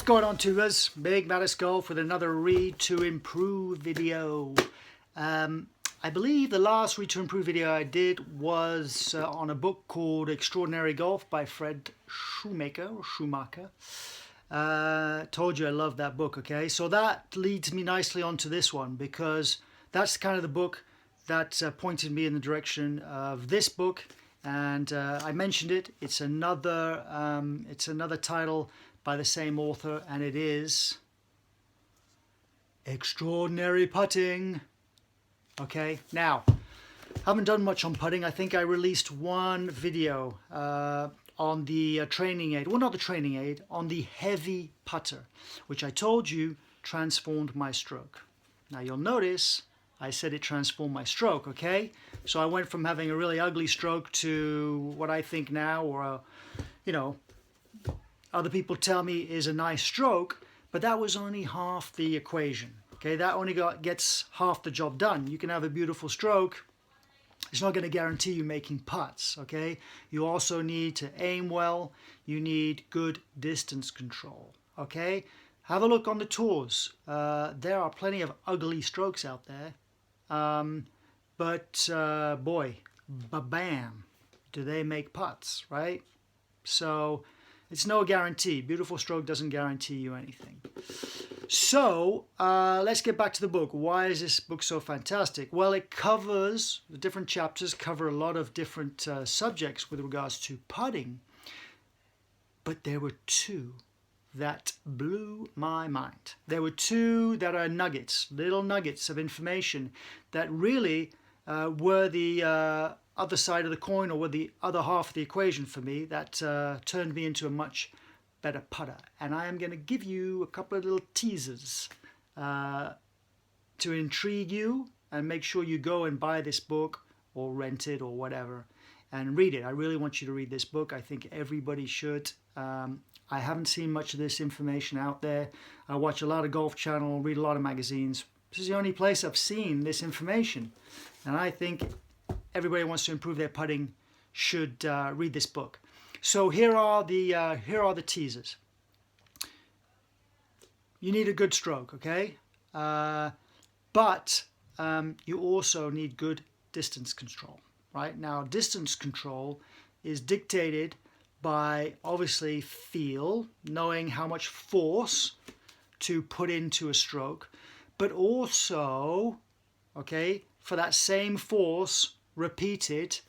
going on, tubers? MIGMATIS Golf with another Read to Improve video. I believe the last Read to Improve video I did was on a book called Extraordinary Golf by Fred Schumacher. Told you I love that book, okay? So that leads me nicely onto this one, because that's kind of the book that pointed me in the direction of this book. And I mentioned it. It's another title by the same author, and it is Extraordinary Putting. Okay, now, haven't done much on putting. I think I released one video on the training aid, well, not the training aid, on the heavy putter, which I told you transformed my stroke. Now you'll notice I said it transformed my stroke, okay? So I went from having a really ugly stroke to what I think now, or other people tell me is a nice stroke, but that was only half the equation, okay? That only gets half the job done. You can have a beautiful stroke. It's not going to guarantee you making putts, okay? You also need to aim well. You need good distance control, okay? Have a look on the tours. There are plenty of ugly strokes out there. But boy, ba-bam, do they make putts, right? So it's no guarantee. Beautiful stroke doesn't guarantee you anything. So let's get back to the book. Why is this book so fantastic? Well, it covers, the different chapters cover a lot of different subjects with regards to putting. But there were two that blew my mind. There were two that are nuggets, little nuggets of information that really were the other side of the coin, or were the other half of the equation for me, that turned me into a much better putter. And I am going to give you a couple of little teasers to intrigue you and make sure you go and buy this book or rent it or whatever and read it. I really want you to read this book. I think everybody should. I haven't seen much of this information out there. I watch a lot of Golf Channel, read a lot of magazines. This is the only place I've seen this information. And I think everybody who wants to improve their putting should read this book. So here are the teasers. You need a good stroke, okay? But you also need good distance control, right? Now, distance control is dictated by obviously feel, knowing how much force to put into a stroke, but also, okay, for that same force repeated,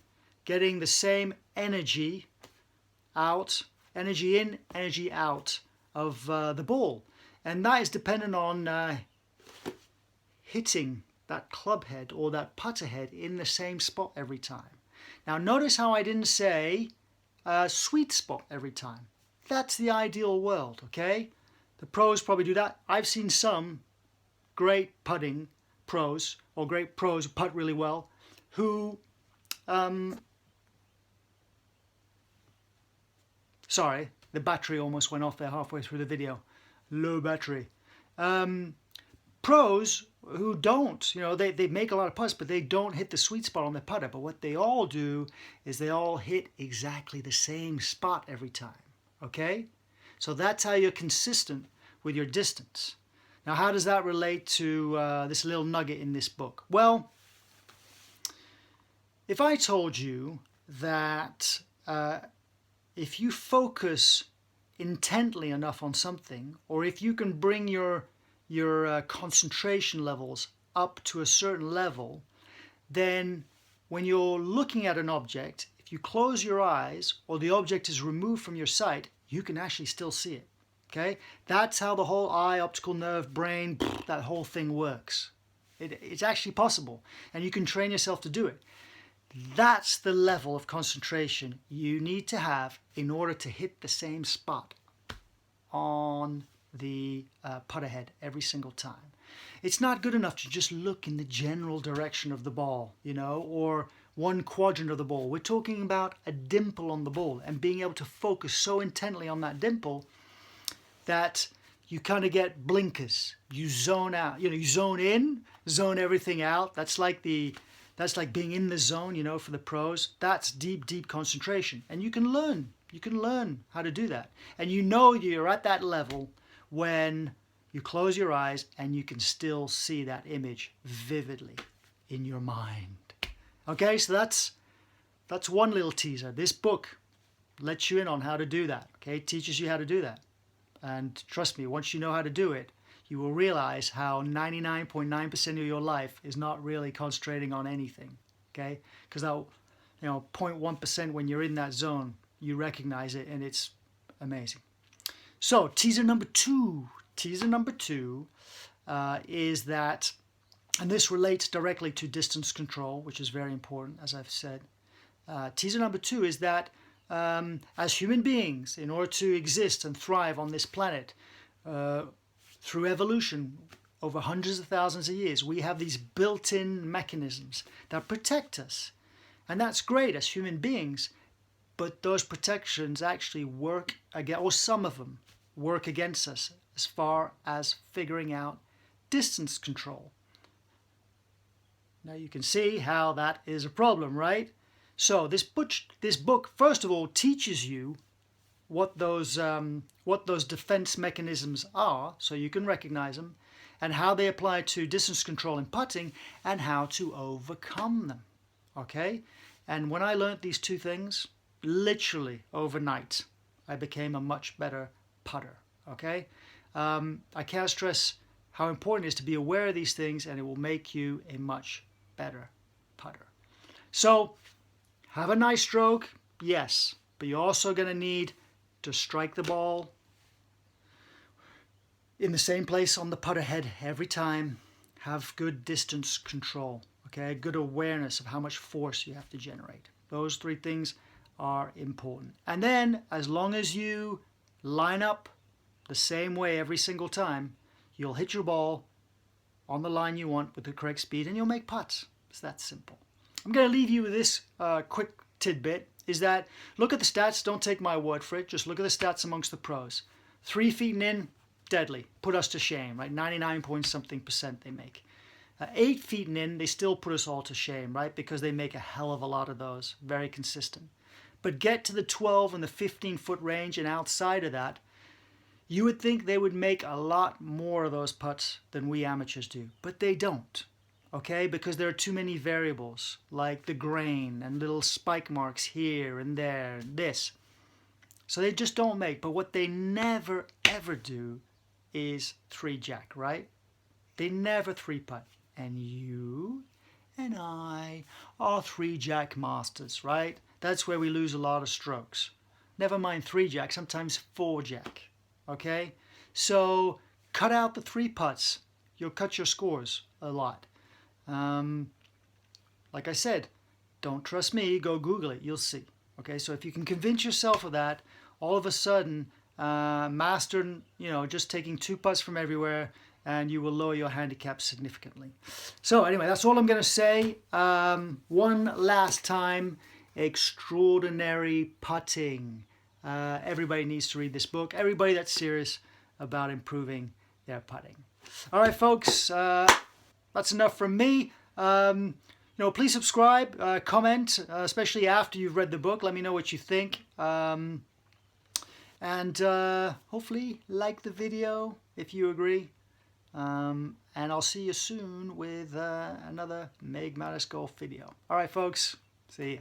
getting the same energy out, energy in, energy out of the ball. And that is dependent on hitting that club head or that putter head in the same spot every time. Now notice how I didn't say sweet spot every time. That's the ideal world, okay? The pros probably do that. I've seen some great putting pros, or great pros who putt really well, who sorry, the battery almost went off there halfway through the video. Low battery. Pros who don't, they make a lot of putts, but they don't hit the sweet spot on their putter. But what they all do is they all hit exactly the same spot every time, okay? So that's how you're consistent with your distance. Now, how does that relate to this little nugget in this book? Well, if I told you that if you focus intently enough on something, or if you can bring your concentration levels up to a certain level, then when you're looking at an object, if you close your eyes or the object is removed from your sight, you can actually still see it. Okay? That's how the whole eye, optical nerve, brain, that whole thing works. It's actually possible, and you can train yourself to do it. That's the level of concentration you need to have in order to hit the same spot on the putter head every single time. It's not good enough to just look in the general direction of the ball, or one quadrant of the ball. We're talking about a dimple on the ball, and being able to focus so intently on that dimple that you kind of get blinkers. You zone out. You zone in, zone everything out. That's like being in the zone, for the pros. That's deep, deep concentration. And you can learn how to do that. And you're at that level when you close your eyes and you can still see that image vividly in your mind. Okay, so that's one little teaser. This book lets you in on how to do that. Okay, it teaches you how to do that. And trust me, once you know how to do it, you will realize how 99.9% of your life is not really concentrating on anything. Okay, because that 0.1% when you're in that zone, you recognize it, and it's amazing. So teaser number two is that, and this relates directly to distance control, which is very important, as I've said. Teaser number two is that as human beings, in order to exist and thrive on this planet, through evolution over hundreds of thousands of years, we have these built-in mechanisms that protect us. And that's great as human beings, but those protections actually work against, or some of them work against us as far as figuring out distance control. Now you can see how that is a problem, right? So this book, first of all, teaches you what those defense mechanisms are, so you can recognize them, and how they apply to distance control in putting, and how to overcome them. Okay? And when I learned these two things, literally overnight, I became a much better putter. Okay? I can't stress how important it is to be aware of these things, and it will make you a much better putter. So, have a nice stroke, yes, but you're also going to need to strike the ball in the same place on the putter head every time. Have good distance control, okay? Good awareness of how much force you have to generate. Those three things are important. And then, as long as you line up the same way every single time, you'll hit your ball on the line you want with the correct speed, and you'll make putts. It's that simple. I'm going to leave you with this quick tidbit, is that look at the stats. Don't take my word for it. Just look at the stats amongst the pros. 3 feet and in, deadly. Put us to shame, right? 99-point-something% they make. 8 feet and in, they still put us all to shame, right? Because they make a hell of a lot of those. Very consistent. But get to the 12 and the 15-foot range, and outside of that, you would think they would make a lot more of those putts than we amateurs do. But they don't. Okay, because there are too many variables, like the grain and little spike marks here and there, and this. So they just don't make. But what they never, ever do is 3-jack, right? They never 3-putt. And you and I are 3-jack masters, right? That's where we lose a lot of strokes. Never mind 3-jack, sometimes 4-jack, okay? So cut out the 3-putts. You'll cut your scores a lot. Like I said, don't trust me, go Google it, you'll see. Okay, so if you can convince yourself of that, all of a sudden, master, just taking 2 putts from everywhere, and you will lower your handicap significantly. So anyway, that's all I'm going to say. One last time, extraordinary putting. Everybody needs to read this book. Everybody that's serious about improving their putting. All right, folks. That's enough from me. Please subscribe, comment, especially after you've read the book. Let me know what you think. And hopefully like the video if you agree. And I'll see you soon with another MIGMATIS golf video. All right, folks. See ya.